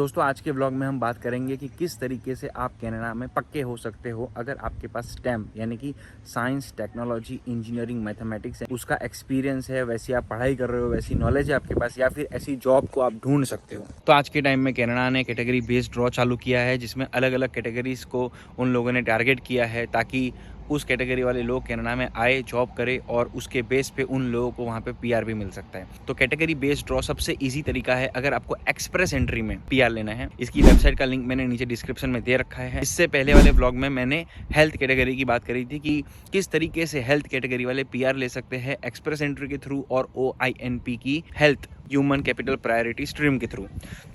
दोस्तों आज के व्लॉग में हम बात करेंगे कि किस तरीके से आप कनाडा में पक्के हो सकते हो अगर आपके पास स्टेम यानी कि साइंस, टेक्नोलॉजी, इंजीनियरिंग, मैथमेटिक्स है, उसका एक्सपीरियंस है, वैसी आप पढ़ाई कर रहे हो, वैसी नॉलेज है आपके पास, या फिर ऐसी जॉब को आप ढूंढ सकते हो। तो आज के टाइम में कनाडा ने कैटेगरी बेस्ड ड्रॉ चालू किया है जिसमें अलग अलग कैटेगरीज को उन लोगों ने टारगेट किया है ताकि उस कैटेगरी वाले लोग कनाडा में आए, जॉब करे और उसके बेस पे उन लोगों को वहाँ पे पीआर भी मिल सकता है। तो कैटेगरी बेस्ड ड्रॉ सबसे इजी तरीका है अगर आपको एक्सप्रेस एंट्री में पीआर लेना है। इसकी वेबसाइट का लिंक मैंने नीचे डिस्क्रिप्शन में दे रखा है। इससे पहले वाले व्लॉग में मैंने हेल्थ कैटेगरी की बात करी थी कि किस तरीके से हेल्थ कैटेगरी वाले पीआर ले सकते हैं एक्सप्रेस एंट्री के थ्रू और OINP की health human capital priority stream के थ्रू।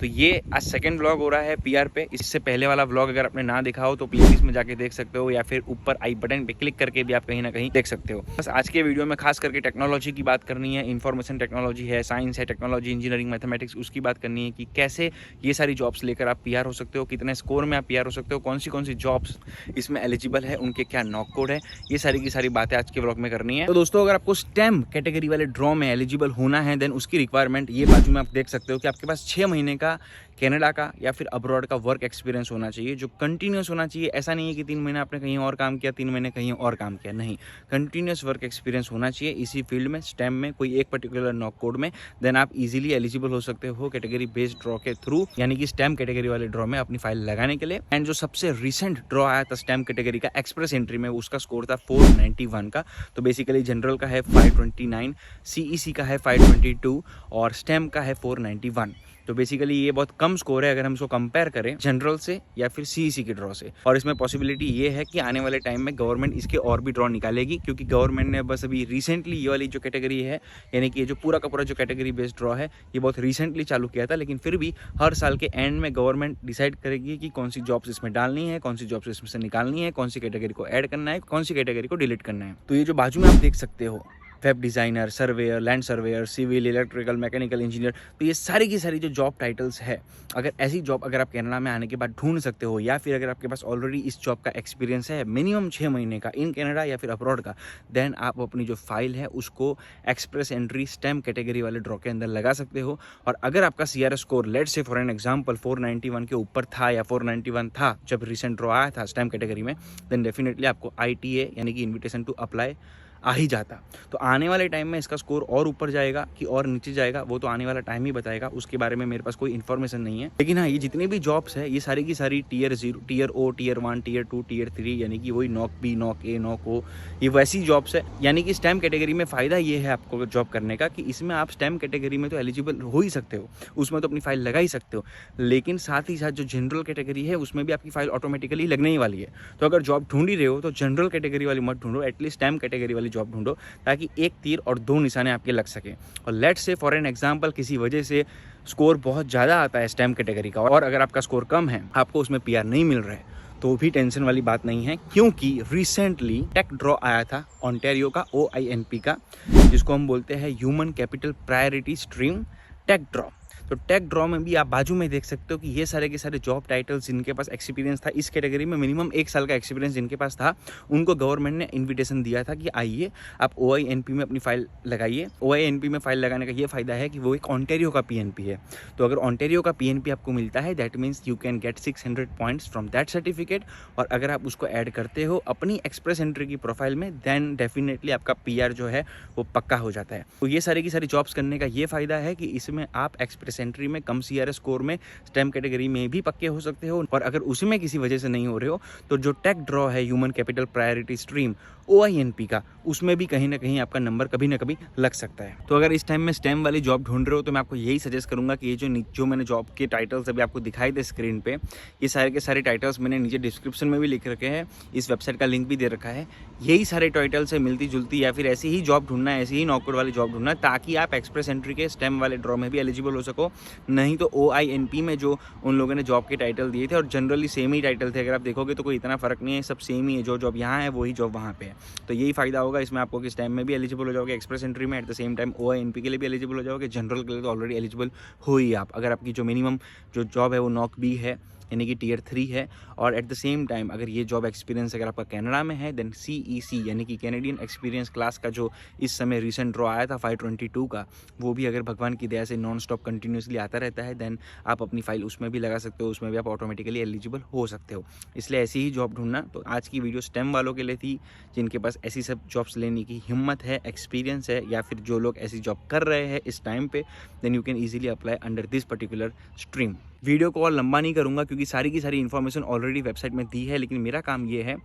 तो ये आज सेकंड व्लॉग हो रहा है पीआर पे। इससे पहले वाला व्लॉग अगर आपने ना देखा हो तो प्लेलिस्ट में जाके देख सकते हो या फिर ऊपर आई बटन पे क्लिक करके भी आप कहीं ना कहीं देख सकते हो। बस आज के वीडियो में खास करके टेक्नोलॉजी की बात करनी है, इंफॉर्मेशन टेक्नोलॉजी है, साइंस है, टेक्नोलॉजी, इंजीनियरिंग, मैथमेटिक्स, उसकी बात करनी है कि कैसे ये सारी जॉब्स लेकर आप पीआर हो सकते हो, कितने स्कोर में आप पीआर हो सकते हो, कौन सी जॉब्स इसमें एलिजिबल है, उनके क्या नॉक कोड है, ये सारी की सारी बातें आज के व्लॉग में करनी है। तो दोस्तों अगर आपको स्टेम कैटेगरी वाले ड्रॉ में एलिजिबल होना है देन उसकी रिक्वायरमेंट ये बाजू में आप देख सकते हो कि आपके पास 6 महीने का कनाडा का या फिर अब्रॉड का वर्क एक्सपीरियंस होना चाहिए जो कंटिन्यूस होना चाहिए। ऐसा नहीं है कि 3 महीने आपने कहीं और काम किया, 3 महीने कहीं और काम किया, नहीं, कंटिन्यूस वर्क एक्सपीरियंस होना चाहिए इसी फील्ड में, स्टेम में, कोई एक पर्टिकुलर नॉक कोड में। देन आप इजीली एलिजिबल हो सकते हो कैटेगरी बेस्ड ड्रॉ के थ्रू, यानी कि स्टेम कैटेगरी वाले ड्रॉ में अपनी फाइल लगाने के लिए। एंड जो सबसे रिसेंट ड्रॉ आया था स्टेम कैटेगरी का एक्सप्रेस एंट्री में, उसका स्कोर था 491 का। तो बेसिकली जनरल का है 529, CEC का है 522 और स्टेम का है 491। तो बेसिकली ये बहुत कम स्कोर है अगर हम इसको कंपेयर करें जनरल से या फिर CEC के ड्रॉ से। और इसमें पॉसिबिलिटी ये है कि आने वाले टाइम में गवर्नमेंट इसके और भी ड्रॉ निकालेगी, क्योंकि गवर्नमेंट ने बस अभी रिसेंटली ये वाली जो कैटेगरी है, यानी कि ये जो पूरा का पूरा जो कैटेगरी बेस्ड ड्रॉ है, ये बहुत रिसेंटली चालू किया था। लेकिन फिर भी हर साल के एंड में गवर्नमेंट डिसाइड करेगी कि कौन सी जॉब्स इसमें डालनी है, कौन सी जॉब्स इसमें से निकालनी है, कौन सी कैटेगरी को ऐड करना है, कौन सी कैटेगरी को डिलीट करना है। तो ये जो बाजू में आप देख सकते हो, web designer, surveyor, land surveyor, civil, electrical, mechanical engineer, तो ये सारी की सारी जो जॉब टाइटल्स है, अगर ऐसी जॉब अगर आप कनाडा में आने के बाद ढूंढ सकते हो, या फिर अगर आपके पास ऑलरेडी इस जॉब का एक्सपीरियंस है मिनिमम 6 महीने का इन कनाडा या फिर अब्रॉड का, देन आप अपनी जो फाइल है उसको एक्सप्रेस एंट्री स्टेम कैटेगरी वाले ड्रॉ के अंदर लगा सकते हो। और अगर आपका CRS score let's say for an example 491 के ऊपर था या 491 था जब रिसेंट ड्रॉ आया था स्टेम कैटेगरी में, देन डेफिनेटली आपको ITA यानी कि इन्विटेशन टू अप्लाई आ ही जाता। तो आने वाले टाइम में इसका स्कोर और ऊपर जाएगा कि और नीचे जाएगा वो तो आने वाला टाइम ही बताएगा, उसके बारे में मेरे पास कोई इन्फॉर्मेशन नहीं है। लेकिन हाँ, ये जितनी भी जॉब्स है ये सारी की सारी tier 0, tier O, tier 1, tier 2, tier 3, यानी कि वही NAAC B, NAAC A, NAAC O, ये वैसी जॉब्स है। यानी कि स्टेम कैटेगरी में फ़ायदा ये है आपको जॉब करने का कि इसमें आप स्टेम कैटेगरी में तो एलिजिबल हो ही सकते हो, उसमें तो अपनी फाइल लगा ही सकते हो, लेकिन साथ ही साथ जो जनरल कैटेगरी है उसमें भी आपकी फाइल ऑटोमेटिकली लगने ही वाली है। तो अगर जॉब ढूंढ ही रहे हो तो जनरल कैटेगरी वाली मत ढूंढो, एटलीस्ट स्टेम कैटेगरी वाली जॉब ढूंढो ताकि एक तीर और 2 निशाने आपके लग सके। और let's say for an example किसी वजह से स्कोर बहुत ज़्यादा आता है स्टेम कैटेगरी का और अगर आपका स्कोर कम है, आपको उसमें पीआर नहीं मिल रहा है, तो भी टेंशन वाली बात नहीं है, क्योंकि रिसेंटली टेक ड्रॉ आया था ओंटारियो का OINP का, जिसको हम बोलते हैं human capital priority stream tech draw. तो टेक ड्रॉ में भी आप बाजू में देख सकते हो कि ये सारे के सारे जॉब टाइटल्स जिनके पास एक्सपीरियंस था इस कैटेगरी में, मिनिमम 1 साल का एक्सपीरियंस जिनके पास था, उनको गवर्नमेंट ने इन्विटेशन दिया था कि आइए आप OINP में अपनी फाइल लगाइए। OINP में फाइल लगाने का ये फ़ायदा है कि वो एक ओंटारियो का PNP है। तो अगर ओंटारियो का PNP आपको मिलता है that means you can get 600 points from that certificate, और अगर आप उसको ऐड करते हो अपनी एक्सप्रेस एंट्री की प्रोफाइल में देन डेफिनेटली आपका PR जो है वो पक्का हो जाता है। तो ये सारी की सारी जॉब्स करने का ये फ़ायदा है कि इसमें आप एक्सप्रेस एंट्री में कम CRS स्कोर में स्टेम कैटेगरी में भी पक्के हो सकते हो, और अगर उसमें किसी वजह से नहीं हो रहे हो तो जो टेक ड्रॉ है human capital priority stream OINP का, उसमें भी कहीं ना कहीं आपका नंबर कभी ना कभी लग सकता है। तो अगर इस टाइम में स्टेम वाली जॉब ढूंढ रहे हो तो मैं आपको यही सजेस्ट करूंगा कि ये जो मैंने जॉब के टाइटल्स अभी आपको दिखाई थे स्क्रीन पे, ये सारे के सारे टाइटल्स मैंने नीचे डिस्क्रिप्शन में भी लिख रखे हैं, इस वेबसाइट का लिंक भी दे रखा है। यही सारे टाइटल से मिलती जुलती या फिर ऐसी ही जॉब ढूंढना है, ऐसी ही नॉकआउट वाली जॉब ढूंढना है, ताकि आप एक्सप्रेस एंट्री के स्टेम वाले ड्रॉ में भी एलिजिबल हो सको। नहीं तो OINP में जो उन लोगों ने जॉब के टाइटल दिए थे, और जनरली सेम ही टाइटल थे, अगर आप देखोगे तो कोई इतना फ़र्क नहीं है, सब सेम ही है, जो जॉब यहाँ है वही जॉब वहाँ पे है। तो यही फ़ायदा होगा इसमें आपको कि स्टेम में भी एलिजिबल हो जाओगे एक्सप्रेस एंट्री में, at the same time OINP के लिए भी एलिजिबल हो जाओगे, जनरल के लिए तो ऑलरेडी एलिजिबल हो ही आप। अगर आपकी जो मिनिमम जो जॉब है वो नॉक B है यानी कि टीयर 3 है। और एट द सेम टाइम अगर ये जॉब एक्सपीरियंस अगर आपका कनाडा में है देन CEC यानी कि कैनेडियन एक्सपीरियंस क्लास का जो इस समय रिसेंट ड्रॉ आया था 522 का, वो भी अगर भगवान की दया से नॉन स्टॉप कंटिन्यूसली आता रहता है देन आप अपनी फाइल उसमें भी लगा सकते हो, उसमें भी आप ऑटोमेटिकली एलिजिबल हो सकते हो। इसलिए ऐसी ही जॉब ढूंढना। तो आज की वीडियो स्टेम वालों के लिए थी जिनके पास ऐसी सब जॉब्स लेने की हिम्मत है, एक्सपीरियंस है, या फिर जो लोग ऐसी जॉब कर रहे हैं इस टाइम पे, then you can easily apply under this particular stream. Video को और लंबा नहीं करूंगा क्योंकि सारी की सारी इन्फॉर्मेशन ऑलरेडी वेबसाइट में दी है, लेकिन मेरा काम ये है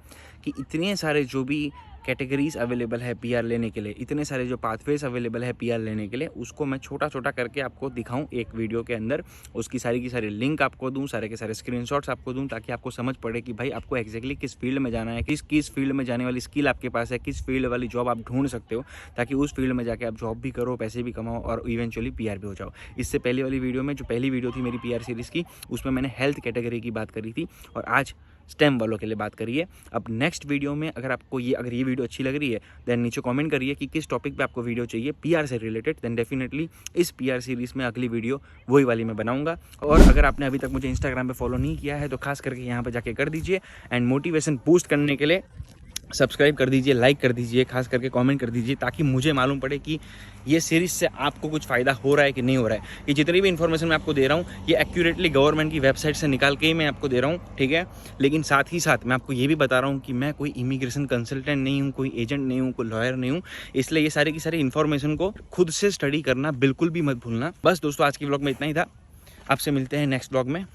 कि इतने सारे जो भी कैटेगरीज अवेलेबल है पीआर लेने के लिए, इतने सारे जो पाथवेज अवेलेबल है पीआर लेने के लिए, उसको मैं छोटा छोटा करके आपको दिखाऊं एक वीडियो के अंदर। उसकी सारी की सारी लिंक आपको दूं, सारे के सारे स्क्रीनशॉट्स आपको दूं, ताकि आपको समझ पड़े कि भाई आपको एक्जैक्टली किस फील्ड में जाना है, किस फील्ड में जाने वाली स्किल आपके पास है, किस फील्ड वाली जॉब आप ढूंढ सकते हो, ताकि उस फील्ड में जाके आप जॉब भी करो, पैसे भी कमाओ और इवेंचुअली पीआर भी हो जाओ। इससे पहले वाली वीडियो में, जो पहली वीडियो थी मेरी पीआर सीरीज़ की, उसमें मैंने हेल्थ कैटेगरी की बात करी थी और आज स्टेम वालों के लिए बात करिए। अब नेक्स्ट वीडियो में अगर ये वीडियो अच्छी लग रही है देन नीचे कमेंट करिए कि किस टॉपिक पे आपको वीडियो चाहिए पीआर से रिलेटेड, देन डेफिनेटली इस पीआर सीरीज़ में अगली वीडियो वही वाली मैं बनाऊंगा। और अगर आपने अभी तक मुझे इंस्टाग्राम पे फॉलो नहीं किया है तो खास करके यहाँ पे जाके कर दीजिए, एंड मोटिवेशन बूस्ट करने के लिए सब्सक्राइब कर दीजिए, लाइक कर दीजिए, खास करके कमेंट कर दीजिए, ताकि मुझे मालूम पड़े कि ये सीरीज़ से आपको कुछ फ़ायदा हो रहा है कि नहीं हो रहा है। ये जितनी भी इन्फॉर्मेशन मैं आपको दे रहा हूँ ये एक्यूरेटली गवर्नमेंट की वेबसाइट से निकाल के ही मैं आपको दे रहा हूँ, ठीक है। लेकिन साथ ही साथ मैं आपको ये भी बता रहा हूँ कि मैं कोई इमिग्रेशन कंसल्टेंट नहीं हूँ, कोई एजेंट नहीं हूँ, कोई लॉयर नहीं हूँ। इसलिए ये सारी की सारी इन्फॉर्मेशन को खुद से स्टडी करना बिल्कुल भी मत भूलना। बस दोस्तों आज की व्लॉग में इतना ही था। आपसे मिलते हैं नेक्स्ट व्लॉग में।